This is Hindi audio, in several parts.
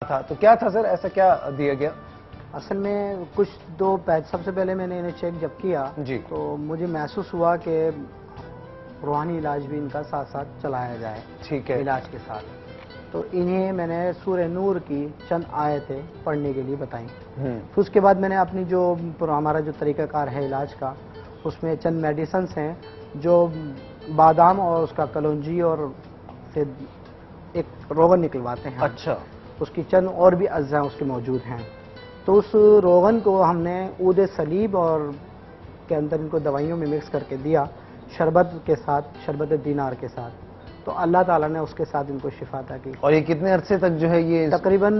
था, तो क्या था सर, ऐसा क्या दिया गया? असल में कुछ दो पैच, सबसे पहले मैंने इन्हें चेक जब किया जी। तो मुझे महसूस हुआ कि रूहानी इलाज भी इनका साथ साथ चलाया जाए। ठीक है। इलाज के साथ तो इन्हें मैंने सूरह नूर की चंद आयतें पढ़ने के लिए बताई। फिर उसके बाद मैंने अपनी जो हमारा जो तरीक़ाकार है इलाज का, उसमें चंद मेडिसन्स हैं जो बादाम और उसका कलौंजी और से एक रोगन निकलवाते हैं। अच्छा। उसकी चंद और भी अज्जा उसके मौजूद हैं। तो उस रोगन को हमने ऊद सलीब और के अंदर इनको दवाइयों में मिक्स करके दिया, शरबत के साथ, शरबत दीनार के साथ। तो अल्लाह ताला ने उसके साथ इनको शिफा अता की। और ये कितने अरसे तक जो है ये? तकरीबन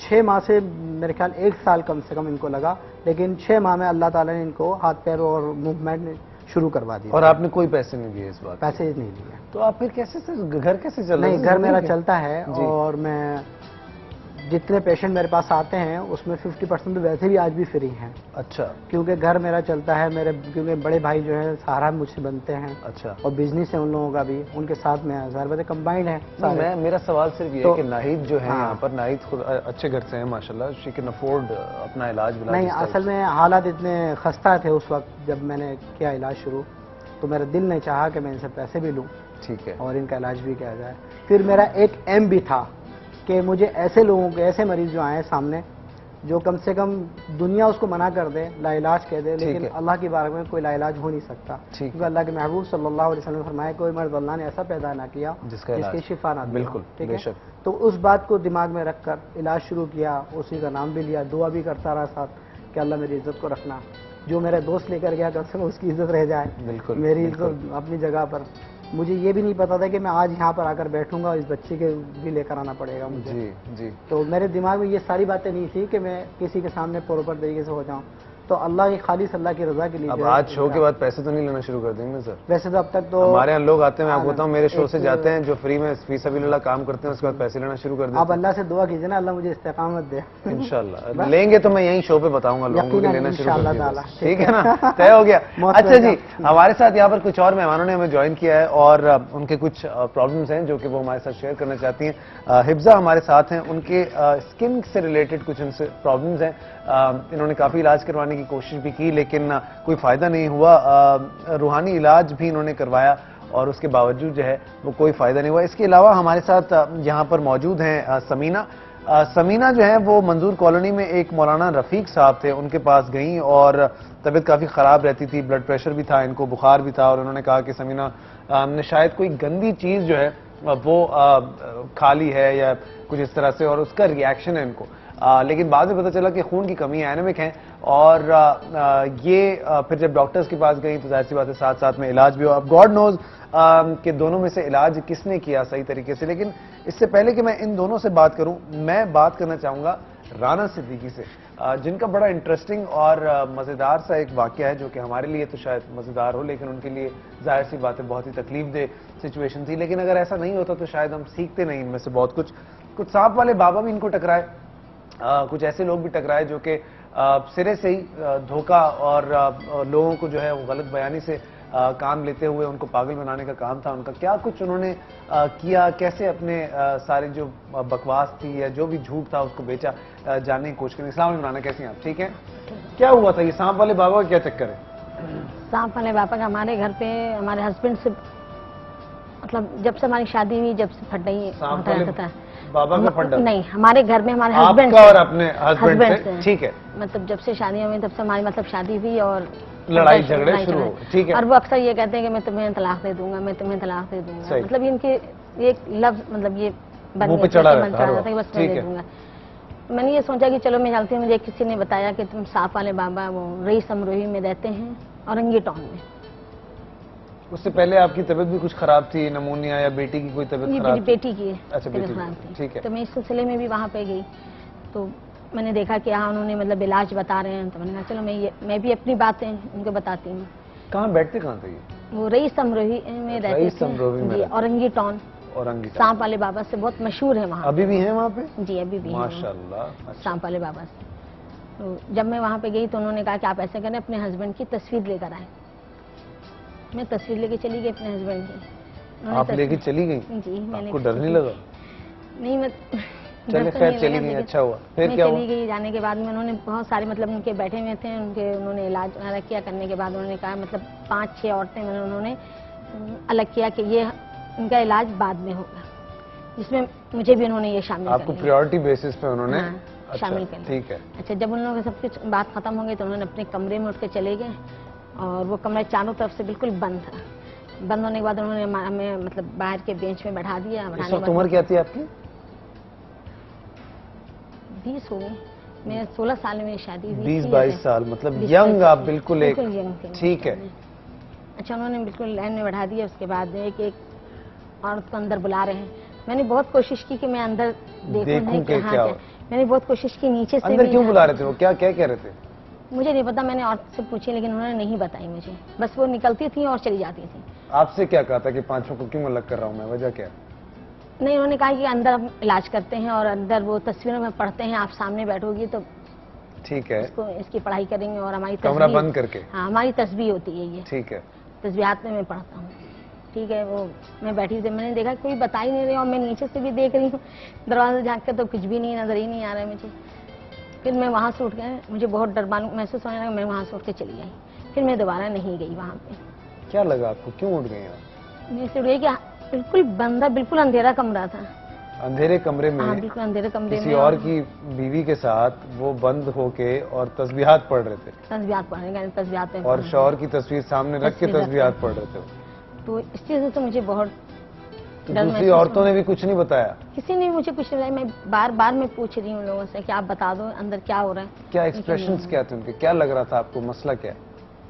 6 माह से मेरे ख्याल 1 साल कम से कम इनको लगा, लेकिन 6 माह में अल्लाह ताला ने इनको हाथ पैर और मूवमेंट शुरू करवा दिया। और आपने कोई पैसे नहीं दिए इस बात? पैसे नहीं लिए। तो आप फिर कैसे घर कैसे चल रहा है? नहीं, घर मेरा चलता है और मैं जितने पेशेंट मेरे पास आते हैं उसमें 50% तो वैसे भी आज भी फ्री हैं। अच्छा। क्योंकि घर मेरा चलता है, मेरे क्योंकि बड़े भाई जो है सहारा मुझसे बनते हैं। अच्छा। और बिजनेस है उन लोगों का भी, उनके साथ में 1000 रुपये कंबाइंड है। मेरा सवाल सिर्फ ये है कि नाहिद जो है यहाँ पर, नाहिद खुद अच्छे घर से है माशाल्लाह, शी कैन अफोर्ड अपना इलाज। नहीं, असल में हालात इतने खस्ता थे उस वक्त जब मैंने किया इलाज शुरू, तो मेरा दिल ने चाहा कि मैं इनसे पैसे भी लूँ, ठीक है, और इनका इलाज भी किया जाए। फिर मेरा एक एम भी था कि मुझे ऐसे लोगों को, ऐसे मरीज जो आए सामने, जो कम से कम दुनिया उसको मना कर दे, लाइलाज कह दे, लेकिन अल्लाह की बारगाह में कोई लाइलाज हो नहीं सकता, क्योंकि अल्लाह के महबूब सल्लल्लाहु अलैहि वसल्लम ने फरमाया कोई मर्द अल्लाह ने ऐसा पैदा ना किया जिसकी शिफा ना। बिल्कुल, ठीक है। तो उस बात को दिमाग में रखकर इलाज शुरू किया, उसी का नाम भी लिया, दुआ भी करता रहा साथ कि अल्लाह मेरी इज्जत को रखना, जो मेरा दोस्त लेकर गया कम से कम उसकी इज्जत रह जाए, मेरी इज्जत अपनी जगह पर। मुझे ये भी नहीं पता था कि मैं आज यहाँ पर आकर बैठूंगा और इस बच्चे के भी लेकर आना पड़ेगा मुझे। जी। तो मेरे दिमाग में ये सारी बातें नहीं थी कि मैं किसी के सामने प्रॉपर तरीके से हो जाऊँ। तो अल्लाह की खालिस अल्लाह की रजा के लिए। अब आज शो के बाद पैसे तो नहीं लेना शुरू कर देंगे सर? वैसे तो अब तक तो हमारे यहाँ लोग आते हैं, मैं आपको बताऊँ, मेरे शो से जाते हैं जो फ्री में फी सबिलिल्लाह काम करते हैं, उसके बाद पैसे लेना शुरू कर देते हैं। आप अल्लाह से दुआ कीजिए ना, अल्लाह मुझे इस्तेकामत दे। इंशाल्लाह लेंगे तो मैं यहीं शो पे बताऊंगा लोगों को लेना शुरू कर दिया। ठीक है ना, तय हो गया। अच्छा जी, हमारे साथ यहाँ पर कुछ और मेहमानों ने हमें ज्वाइन किया है और उनके कुछ प्रॉब्लम्स हैं जो कि वो हमारे साथ शेयर करना चाहती हैं। हिफ्जा हमारे साथ हैं, उनके स्किन से रिलेटेड कुछ उनसे प्रॉब्लम्स हैं। इन्होंने काफ़ी इलाज करवाने की कोशिश भी की लेकिन कोई फ़ायदा नहीं हुआ। रूहानी इलाज भी इन्होंने करवाया और उसके बावजूद जो है वो कोई फ़ायदा नहीं हुआ। इसके अलावा हमारे साथ यहाँ पर मौजूद हैं समीना। समीना जो है वो मंजूर कॉलोनी में एक मौलाना रफ़ीक साहब थे, उनके पास गई और तबीयत काफ़ी ख़राब रहती थी, ब्लड प्रेशर भी था, इनको बुखार भी था और उन्होंने कहा कि समीना ने शायद कोई गंदी चीज़ जो है वो खा ली है या कुछ इस तरह से और उसका रिएक्शन है इनको। लेकिन बाद में पता चला कि खून की कमी है, एनीमिक है और फिर जब डॉक्टर्स के पास गई तो जाहिर सी बात है साथ साथ में इलाज भी हो। अब गॉड नोज कि दोनों में से इलाज किसने किया सही तरीके से, लेकिन इससे पहले कि मैं इन दोनों से बात करूं, मैं बात करना चाहूंगा राना सिद्दीकी से, जिनका बड़ा इंटरेस्टिंग और मज़ेदार सा एक वाकया है जो कि हमारे लिए तो शायद मज़ेदार हो लेकिन उनके लिए जाहिर सी बात है बहुत ही तकलीफदेह सिचुएशन थी। लेकिन अगर ऐसा नहीं होता तो शायद हम सीखते नहीं इनमें से बहुत कुछ सांप वाले बाबा भी इनको टकराए, कुछ ऐसे लोग भी टकराए जो कि सिरे से ही धोखा और लोगों को जो है वो गलत बयानी से काम लेते हुए उनको पागल बनाने का काम था उनका। क्या कुछ उन्होंने किया, कैसे अपने सारे जो बकवास थी या जो भी झूठ था उसको बेचा, जानने की कोशिश करें। इस्लाम में बनाना कैसे हैं आप? ठीक है, क्या हुआ था ये सांप वाले बाबा का क्या चक्कर है? सांप वाले बाबा का हमारे घर पे हमारे हस्बैंड से, मतलब जब से हमारी शादी हुई जब से फट रही है बाबा का फंडा? नहीं, हमारे घर में हमारे हस्बैंड और अपने हस्बैंड से। ठीक है, मतलब जब से शादी हुई तब से हमारी मतलब शादी हुई और लड़ाई झगड़े शुरू हो गए। ठीक है, और वो अक्सर ये कहते हैं कि मैं तुम्हें तलाक दे दूंगा, मैं तुम्हें तलाक दे दूंगा, मतलब इनके एक लफ्ज मतलब ये बन गया था कि बस मैं दे दूंगा। मैंने ये सोचा कि चलो मैं चलती हूँ। मुझे किसी ने बताया कि तुम सांप वाले बाबा वो रईस अमरोही में रहते हैं औरंगी टाउन में। उससे पहले आपकी तबीयत भी कुछ खराब थी, नमूनिया या बेटी की कोई तबीयत खराब? बेटी की अच्छा, बेटी खराब थी। ठीक है, तो मैं इस सिलसिले में भी वहाँ पे गई तो मैंने देखा कि हाँ उन्होंने मतलब इलाज बता रहे हैं, तो मैंने कहा चलो मैं भी अपनी बातें उनको बताती हूँ। कहाँ बैठते कहाँ थे ये? वो रईस अमरोही में रहते थे, औरंगी टाउन। सांप वाले बाबा से बहुत मशहूर है वहाँ। अभी भी है वहाँ पे? जी अभी भी माशाल्लाह। सांप वाले बाबा से तो जब मैं वहाँ पे गई तो उन्होंने कहा कि आप ऐसे करें अपने हस्बैंड की तस्वीर लेकर आए। मैं तस्वीर लेके चली गई अपने हस्बैंड की। आप लेके चली गई? जी। मैंने आपको डर नहीं लगा? नहीं, मैं चलिए खैर चली गई, अच्छा हुआ। फिर क्या हुआ? चली गई, जाने के बाद में उन्होंने बहुत सारे मतलब उनके बैठे हुए थे, उन्होंने इलाज किया। करने के बाद उन्होंने कहा मतलब 5-6 औरतें उन्होंने अलग किया कि ये उनका इलाज बाद में होगा, जिसमें मुझे भी उन्होंने ये शामिल आपको प्रायोरिटी बेसिस पे उन्होंने शामिल कर लिया। ठीक है। अच्छा, जब उन लोगों के सब कुछ बात खत्म हो गई तो उन्होंने अपने कमरे में उठ के चले गए और वो कमरा चारों तरफ से बिल्कुल बंद था। बंद होने के बाद उन्होंने हमें मतलब बाहर के बेंच में बैठा दिया। इस वक्त उम्र क्या थी आपकी? 20 हो गई। मैं 16 साल में मेरी शादी हुई। 20-22 साल, मतलब यंग आप बिल्कुल एक यंग थी। ठीक है। अच्छा, उन्होंने बिल्कुल लाइन में बैठा दिया। उसके बाद एक औरत को अंदर बुला रहे हैं। मैंने बहुत कोशिश की कि मैं अंदर देखूं कि हाँ क्या। मैंने बहुत कोशिश की नीचे से। अंदर क्यों बुला रहे थे वो, क्या क्या कह रहे थे? मुझे नहीं पता, मैंने औरत से पूछी लेकिन उन्होंने नहीं बताई मुझे। बस वो निकलती थी और चली जाती थी। आपसे क्या कहा था कि पांचों को क्यों अलग कर रहा हूँ मैं, वजह क्या? नहीं, उन्होंने कहा कि अंदर हम इलाज करते हैं और अंदर वो तस्वीरों में पढ़ते हैं, आप सामने बैठोगी तो ठीक है, इसकी पढ़ाई करेंगे और हमारी कमरा बंद करके। हाँ, हमारी तस्वीर होती है ये। ठीक है। तस्वीर हाथ में मैं पढ़ता हूँ। ठीक है, वो मैं बैठी थी, मैंने देखा कोई बता ही नहीं रही और मैं नीचे से भी देख रही हूँ दरवाजे झाँक कर, तो कुछ भी नहीं, नजर ही नहीं आ रहा है मुझे। फिर मैं वहाँ से उठ गए, मुझे बहुत डर महसूस होने लगा। मैं वहाँ से उठ के चली आई। फिर मैं दोबारा नहीं गई वहाँ पे। क्या लगा आपको, क्यों उठ गई आप? मैं से उठ गई कि बिल्कुल बंदा, बिल्कुल अंधेरा कमरा था। अंधेरे कमरे में? हाँ, बिल्कुल अंधेरे कमरे में किसी और की बीवी के साथ वो बंद होके और तस्बीहात पढ़ रहे थे? तस्बीहात पढ़ रहे, तस्बीहात और शौहर की तस्वीर सामने रख के तस्बीहात पढ़ रहे थे। तो इस चीज से मुझे बहुत दूसरी औरतों ने भी कुछ नहीं बताया? किसी ने मुझे कुछ नहीं बताया। मैं बार बार मैं पूछ रही हूँ लोगों से कि आप बता दो अंदर क्या हो रहा है। क्या एक्सप्रेशंस क्या थे उनके, क्या लग रहा था आपको, मसला क्या?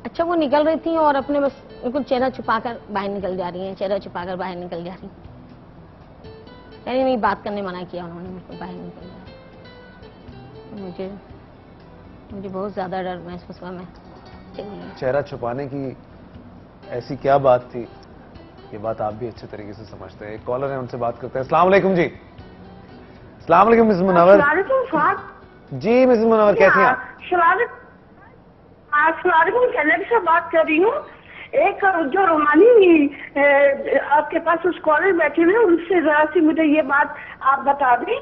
अच्छा, वो निकल रही थी और अपने बस बिल्कुल चेहरा छुपाकर बाहर निकल जा रही है, चेहरा छुपाकर बाहर निकल जा रही। यानी नहीं, बात करने मना किया उन्होंने, बिल्कुल बाहर निकल जा। मुझे बहुत ज्यादा डर महसूस हुआ। मैं चेहरा छुपाने की ऐसी क्या बात थी, ये बात आप भी अच्छे तरीके से समझते हैं। एक कॉलर है, उनसे बात करते हैं। अस्सलाम वालेकुम जी। अस्सलाम वालेकुम मिसेस मुनव्वर जी। मिसेस मुनव्वर कैसी हैं आप? कनाडा से बात कर रही हूँ। एक जो रोमानी आपके पास उस कॉलर बैठे हुए, उनसे जरा सी मुझे ये बात आप बता दें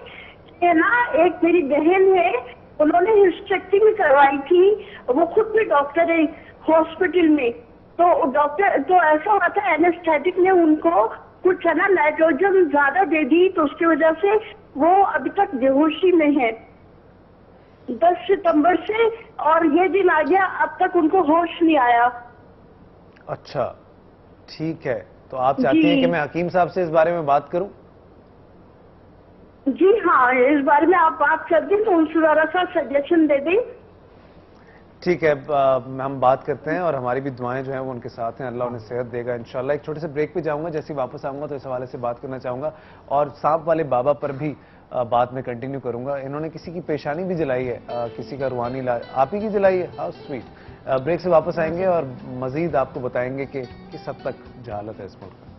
कि ना, एक मेरी बहन है, उन्होंने हिस्टेक्टमी करवाई थी। वो खुद भी डॉक्टर है हॉस्पिटल में। तो डॉक्टर तो ऐसा हुआ था, एनेस्थेटिक ने उनको कुछ है ना नाइट्रोजन ज्यादा दे दी, तो उसकी वजह से वो अभी तक बेहोशी में है 10 सितंबर से, और ये दिन आ गया, अब तक उनको होश नहीं आया। अच्छा, ठीक है। तो आप चाहती हैं कि मैं हकीम साहब से इस बारे में बात करूं? जी हाँ, इस बारे में आप बात कर दें तो उनसे जरा सा सजेशन दे दें। ठीक है, हम बात करते हैं और हमारी भी दुआएं जो हैं वो उनके साथ हैं। अल्लाह उन्हें सेहत देगा इंशाल्लाह। एक छोटे से ब्रेक पे जाऊंगा, जैसे ही वापस आऊंगा तो इस हवाले से बात करना चाहूंगा और सांप वाले बाबा पर भी बात में कंटिन्यू करूंगा। इन्होंने किसी की पेशानी भी जलाई है, किसी का रूहानी इलाज आप ही की जलाई है। How sweet. ब्रेक से वापस आएंगे और मजीद आपको बताएंगे कि किस हद तक जहालत है इस मुल्क में।